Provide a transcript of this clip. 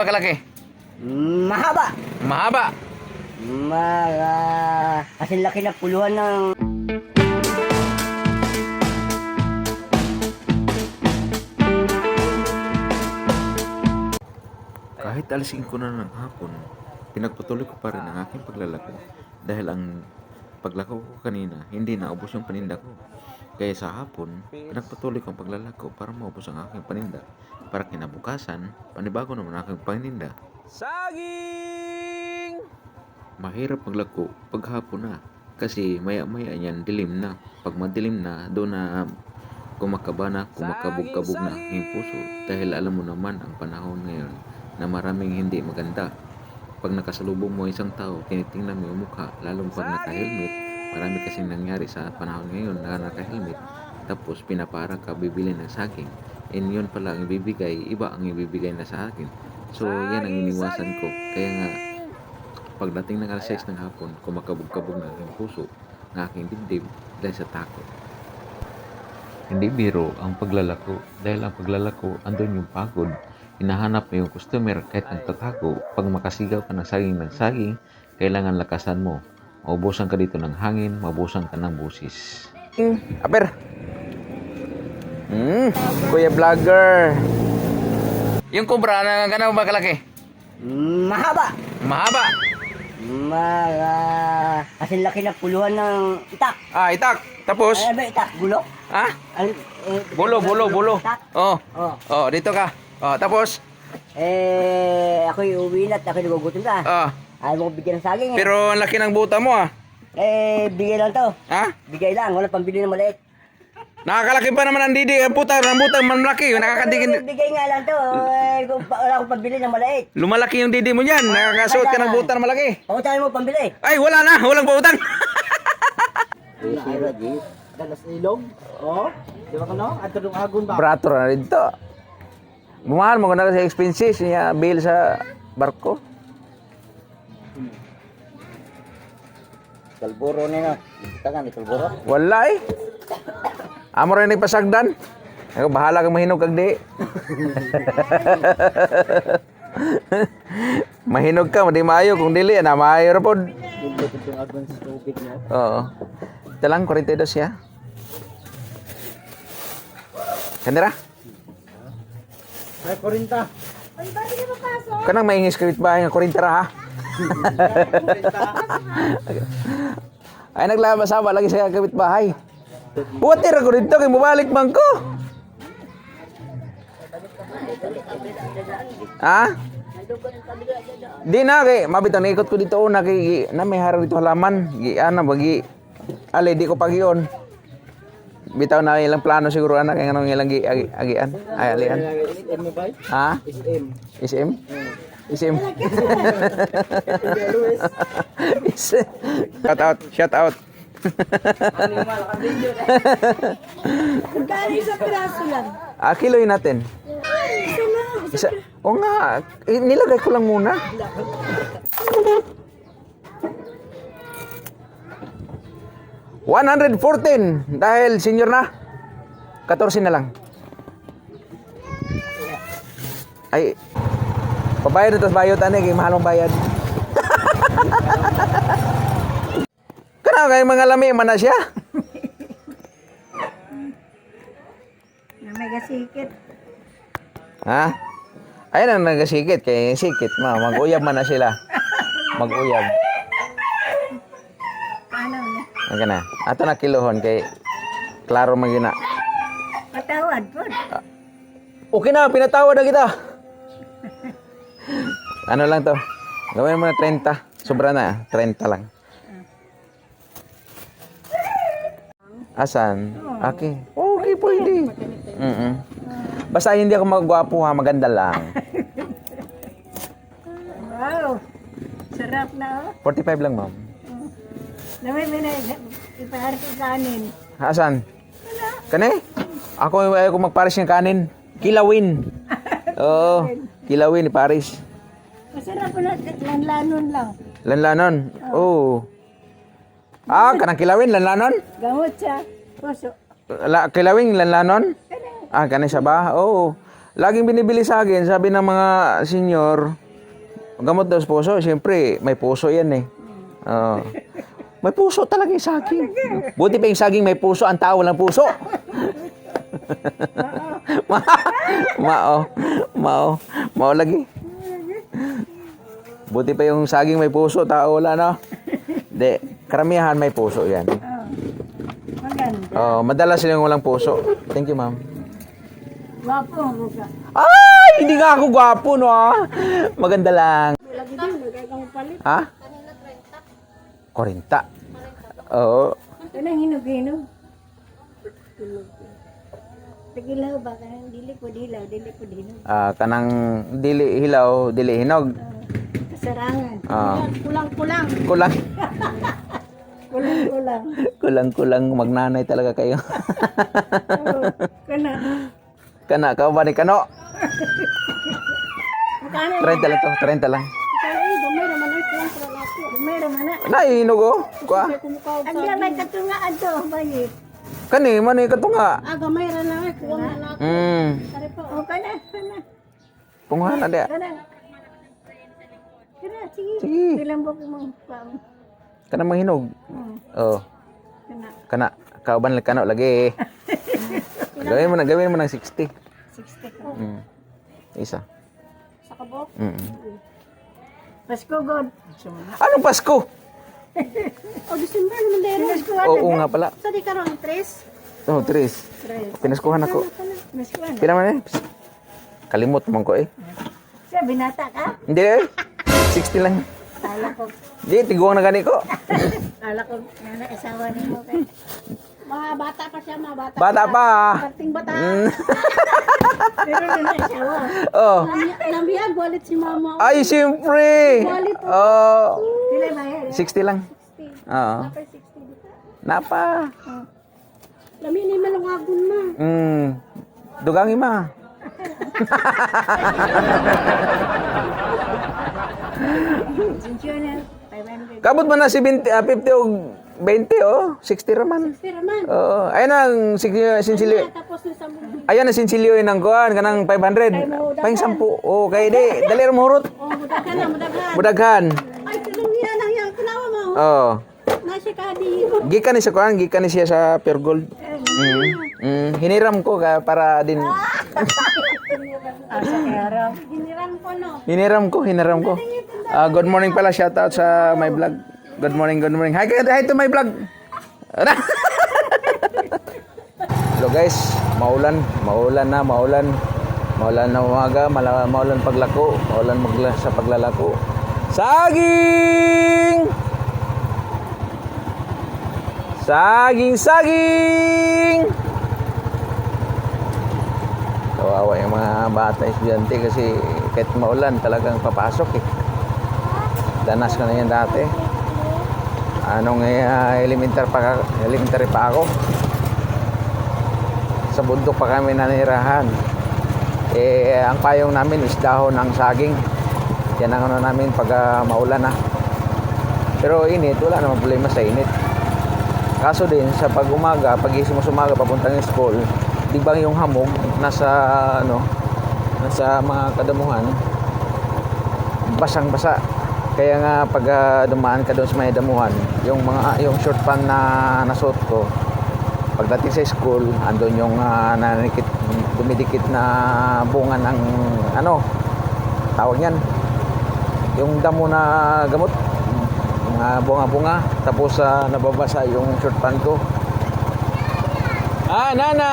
Kalaki. Mahaba. Mahaba. Kasi laki na puluhan ng... Kahit alisin ko na ng hapon, pinagpatuloy ko pa rin ang aking paglalako dahil ang paglako ko kanina hindi naubos yung paninda ko. Kaya sa hapon, pinagpatuloy ko ang paglalako para maubos ang aking paninda. Para kinabukasan, panibago naman ang aking paninda. Saging! Mahirap maglako paghapon na kasi maya-maya yan dilim na. Pag madilim na, doon na kumakabog-kabog na ang puso dahil alam mo naman ang panahon ngayon na maraming hindi maganda. Pag nakasalubong mo isang tao, tinitingnan mo yung mukha, lalong pag naka-helmet. Marami kasing nangyari sa panahon ngayon na naka-helmet, tapos pinapara ka bibili ng saging. And yun pala ang ibibigay, iba ang ibibigay na sa akin. So yan ang iniwasan ko. Kaya nga, pagdating ng alas 6 ng hapon, kumakabog-kabog na aking puso, ng aking dibdib dahil sa takot. Hindi biro ang paglalako dahil ang paglalako andun yung pagod. Hinahanap mo yung customer kahit nagtatago. Pag makasigaw ka ng saging, kailangan lakasan mo. Maubusan ka dito ng hangin, maubusan ka ng busis. Aper. Kuya vlogger. Yung kubra na gano'n ba kalaki? Mahaba. Mahaba. Kasi laki na puluhan ng itak. Ah, itak. Tapos? Ano ba itak? Gulo? Ha? Bulo. Itak? Oh. Oh. Oh, dito ka. Oh, tapos? Ako'y uwi na at ako'y nagugutom na. Oh. Ayaw mo ko bigyan ng saging eh. Pero ang laki ng buta mo ah. Bigay lang to. Ha? Bigay lang. Wala pambili ng maliit. Nakakalaki pa naman ang didi. Ang puta, ang buta man malaki. Nakakadigin. Bigay nga lang to. Wala akong pambili ng maliit. Lumalaki yung didi mo niyan. Nakakasuot ka ng buta na malaki. Pautahin mo pambili. Ay, wala na. Walang pautang. Dalas ilog. Oh. Di ba kano? At tulong agon ba? Brato na rin to. Bumahal mo na kasi expenses niya bill sa barko. Kalburo nila. Tagan ni kalburo. Wala eh. Amo rin nagpasagdan. Ako bahala kang mahinog kag di. Mahinog ka, di maayo kung dili na maayo ra pod. Tulong agon sa tubig niya. Oo. Ito lang 42 siya. Kanira? Ay, 40. Kanang maingis kawit bahay nga 40 ra ha. Ay naglaba-saba lagi sa kawit bahay. Water ko dito kay mubalik man ko. Ha? Di na kay mabitaw na ikot ko dito una kay na may haraw dito halaman. Gi ana bagi ali di ko pagiyon. Bitaw na ilang plano siguro anak kay nganong ilang agian. Ay alian. SM mo ba? Ha? SM. SM? SM. Shout out. Magkano isang piraso lang? Kiloin natin. Isa, o nga, nilagay ko lang muna. $114 dahil senior na. 14 na lang. Ay, pabayad na tas bayot ane kay mahal mong bayad. Kana kay mga lami man na siya. Na may gasikit. Ha? Ayun ang nagasikit kay sikit mag-uyab man na sila. Mag-uyab. Ano na? Ang na. Ato na kilohon kay klaro magina. Patawad po. Okay na, pinatawad na kita. Ano lang to? Gawin mo na 30. Sobra na, 30 lang. Asan? Okay. Okay, pwede. Basta hindi ako magwapo ha, maganda lang. Wow. Sarap na oh. 45 lang, ma'am. Namay may na ipaharap yung kanin. Asan? Kani? Ako ayaw ko magparis ng kanin. Kilawin. Oo, kilawin ni Paris. Masarap po na lanlanon lang. Lanlanon. Oo. Kanang kilawin, lanlanon? Gamot siya. Puso. Kilawin, lanlanon? Kanang sa ba? Oo. laging binibili sa akin, sabi ng mga senior, gamot daw sa puso. Siyempre, may puso yan eh. Oo. May puso talaga yung saging. Buti pa yung saging may puso, ang tao walang puso. Mao lagi. Buti pa yung saging may puso, tao wala no. De, karamihan may puso yan. Maganda. Oh, madalas silang walang puso. Thank you, ma'am. Wapo mo ka. Ay, hindi nga ako gwapo, no? Maganda lang. Lagi din, nagkakang palit. Ha? 40. Oo. Ito na hinog-hinog. Tagilaw ba? Kanang dili ko dilaw, dili ko hinog. Kanang dili hilaw, dili hinog. Kasarangan. Kulang. Kulang-kulang. Kulang magnanay talaga kayo. Oo, kana. Kana ka ba ni kano? Magkano? 30 lang to, 30 lang. Ay, gamay naman ay kulang para nato. Gamay naman na. Nahinog oh. Kuha. Ang gamay katungaan to, bayit. Kani man ni katunga. Gamay ra na ay kulang na nato. Tari po. O, kana. Punga na dia. Kana, sige. Sige. Dilambok mo. Kana manghinog. Oh. Kana. Kana kauban lang kano lagi. Gawin mo ng 60. 60 ko. Isa. Sa kabok. Pasko, God. Anong Pasko? O, December naman dahil. Pinaskuhan Oo nga pala. Sa di karoon, 3? Oh, Tris. Pinaskuhan ako. Pinaskuhan. Pila man eh? Kalimot man ko eh. Siya, binata ka? Hindi eh. 60 lang. Kala ko, Di, tiguang na gani ko. kala ko, nana, asawa ni mo kay. Mga bata pa siya, mga bata. Bata pa. Parting bata. Pero nana, asawa. Oh. Lambiag, walit si mama. Ay, siyempre. Oh. Sila ba yan? 60 lang. 60. Oo. Napay 60 dito. Napa. Lami ni malungagon ma. Dugangi ma. Sinsyonel, 500. Kabot man na si 50 o 20 oh. 60 raman. Pero man, Oo. Ayun ang sinsilyo. tapos na sa mga. Ayan ang sinsilyo ng kuan kanang 500. Pang 10. Oh, kay di dali ra mohurot. Oh, mudaghan na, mudaghan. Budaghan. Ay, tulong niya lang yan. Kinawa mo. Oh. Nasa kadi. Gikan ni sa kuan, gikan ni siya sa Pure Gold. Hiniram ko para din. Sa kaya hiniran ko, no? Hiniram ko. Good morning pala, shout out sa my vlog. Good morning. Hi to my vlog. Hello guys, maulan na umaga, maulan paglako, maulan sa paglalako. Saging! Kawawa yung mga bata estudyante kasi kahit maulan talagang papasok eh. Danas ko na yan dati. Elementary pa ako. Sa bundok pa kami nanirahan. Ang payong namin is dahon ng saging. Yan ang namin pag maulan na. Pero init, wala namang problema sa init. Kaso din, sa pag-umaga, pag-isip mo sumaga papuntang school, di ba yung hamog nasa mga kadamuhan, basang-basa. Kaya nga pag dumaan ka doon sa may damuhan, yung short pan na nasuot ko, pagdating sa school, andun yung dumidikit na bunga ng tawag niyan, yung damo na gamot, mga bunga-bunga, tapos nababasa yung short pan ko. Nana!